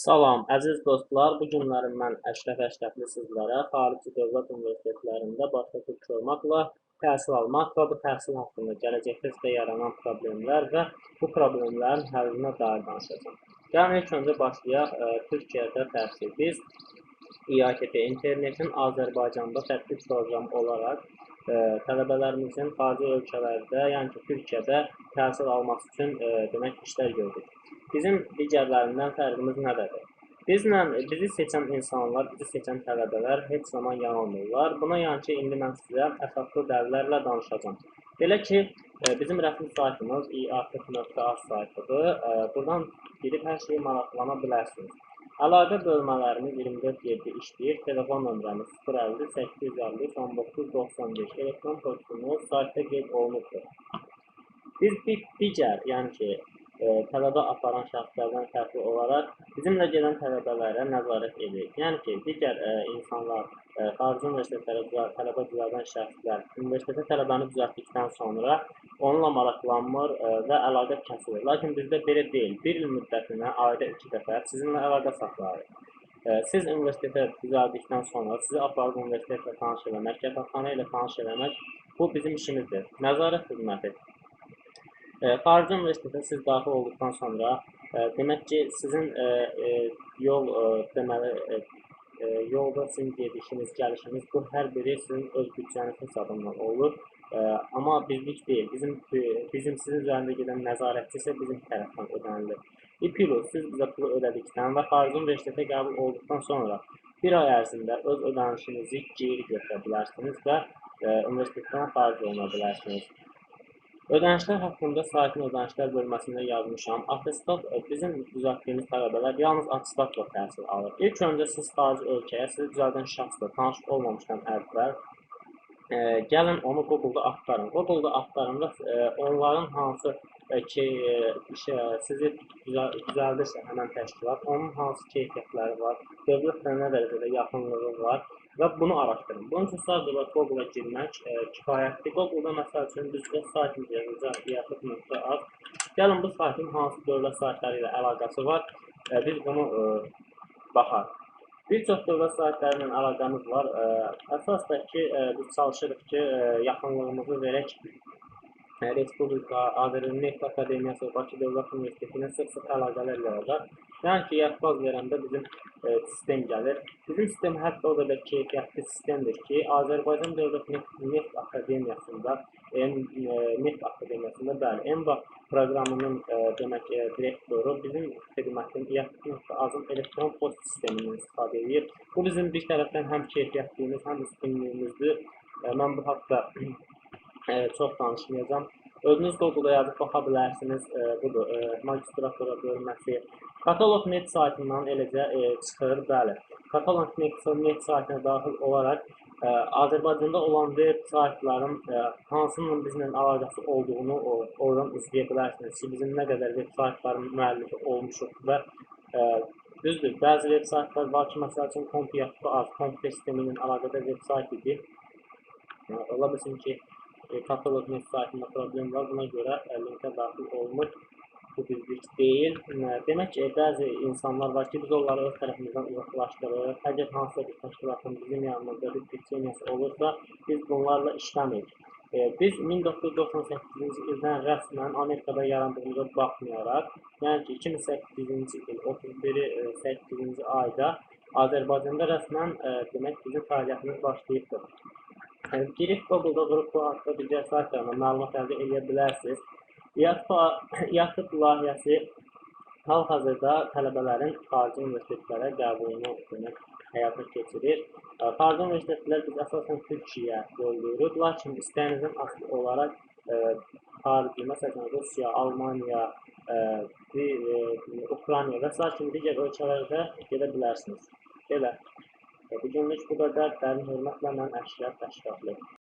Salam, əziz dostlar. Bu günlərim mən Əşrəfli sizlərə xarici dövlət universitetlərində başta türk olmaqla təhsil almaq və bu təhsil haqqında gələcəkdə sizə yaranan problemlər və bu problemlərin həllinə dair danışacağam. Gəlin ilk öncə başlayaq Türkiyədə təhsil. Biz İAKT internetin Azərbaycanda tətbiq proqramı olaraq tələbələrimizin xarici ölkələrdə, yəni ki, Türkiyədə təhsil alması üçün demək işlər gördük. Bizim digərlərindən fərqimiz nədədir? Bizi seçən insanlar, bizi seçən tələbələr heç zaman yanılmırlar. Buna yəni ki, indi mən sizə əsaslı dəlillərlə danışacağım. Belə ki, bizim rəsmi saytımız iakt.az saytıdır. Buradan girib hər şeyi maraqlana bilərsiniz. Əlaqə bölmələrimiz 24/7 işləyir. Telefon nömrəmiz 050 850 1995. Elektron postumuz saytda qeyd olunubdur. Biz digər, yəni ki, tələbə aparan şəxslərdən fərqli olaraq bizimlə gedən tələbələrə nəzarət edirik. Yəni ki, digər insanlar, xarici universitetlərə tələbə düzəldən şəxslər universitetə tələbəni düzəltdikdən sonra onunla maraqlanmır və əlaqə kəsilir. Lakin bizdə belə deyil. Bir il müddətinə ayda 2 dəfə sizinlə əlaqə saxlayırıq. Siz universitetə düzəldikdən sonra sizi aparıb universitetlə tanış eləmək, kətəxana ilə tanış eləmək bu bizim işimizdir. Nəzarət xidməti. Xarici universitetə siz daxil olduqdan sonra demək ki, sizin yolda sizin gedişiniz, gəlişiniz bu hər biri sizin öz büdcəniz hesabından olur. Amma bizlik deyil. Bizim sizin üzərində gedən nəzarətçi isə bizim tərəfdən ödənilir. Siz bizə pulu ödədikdən və xarici universitetə qəbul olduqdan sonra bir ay ərzində öz ödənişinizi geri götürə bilərsiniz və universitetdən xaric oluna bilərsiniz. Ödənişlər haqqında saytın ödənişlər bölməsində yazmışam. Attestat, bizim düzəltdiyimiz tələbələr yalnız attestatla təhsil alır. İlk öncə siz xarici ölkəyə, sizi düzəldən şəxslə tanış olmamışdan əvvəl gəlin onu Google'da axtarın. Google'da axtarın və onların hansı ki, sizi düzəldirsə həmən təşkilat, onun hansı keyfiyyətləri var, dövlətlə nə dərəcədə yaxınlığı var və bunu araşdırın. Bunun üçün sadəcə Google-a girmək kifayətdir. Google-da məsəl üçün biz öz saytımız yazacaq, iakt.az. Gəlin bu saytın hansı dövlət saytları ilə əlaqəsi var, biz bunu baxarıq. Bir çox dövlət saytları ilə əlaqəmiz var. Əsas da ki, biz çalışırıq ki, yaxınlığımızı verək Respublika, Univ Akademiyası, Bakı Dövlət Universitetinə sıx-sıx əlaqələr yaradaq. Yəni ki, yazbaz verəndə bizim sistem gəlir. Bizim sistem hətta o qədər keyfiyyətli sistemdir ki, Azərbaycan Dövlət Neft Akademiyasında, bəli, EMBA proqramının demək direktoru bizim xidmətin iakt.azın elektron post sistemindən istifadə edir. Bu bizim bir tərəfdən həm keyfiyyətliyimiz, həm üstünlüyümüzdür. Mən bu haqda çox danışmayacağım. Özünüz Google-da yazıb baxa bilərsiniz. Budur, magistratura bölməsi. Katalog.net saytından eləcə çıxır, bəli. Katalog.net saytına daxil olaraq Azərbaycanda olan web saytların hansının bizlə əlaqəsi olduğunu oradan izləyə bilərsiniz ki, bizim nə qədər web saytların müəllifi olmuşuq və düzdür, bəzi web saytlar var ki, məsəl üçün kompüter sistemi ilə əlaqədə web sayt idi. Ola bilsin ki, Katalog.net saytında problem var, buna görə linkə daxil olunur. Bu bizlik deyil. Demək ki, bəzi insanlar var ki, biz onları öz tərəfimizdən uzaqlaşdırırıq. Əgər hansısa bir təşkilatın bizim yanımızda bir peçenyası olursa, biz bunlarla işləmirik. Biz 1998-ci ildən rəsmən Amerikada yarandığımıza baxmayaraq, yəni ki, 2008-ci il 31-8-ci ayda Azərbaycanda rəsmən demək bizim fəaliyyətimiz başlayıbdır. Girib Google-da qrup bu haqda digər saytlarına məlumat əldə edə bilərsiniz. İAKT layihəsi hal-hazırda tələbələrin xarici universitetlərə qəbulunu həyata keçirir. Xarici universitetlər biz əsasən Türkiyə yollayırıq, lakin istəyinizdən asılı olaraq xarici, məsələn, Rusiya, Almaniya, Ukrayna və s. kimi digər ölkələrdə gedə bilərsiniz. Belə. Bu günlük bu qədər. Dərin hörmətlə mən Əşrəfli.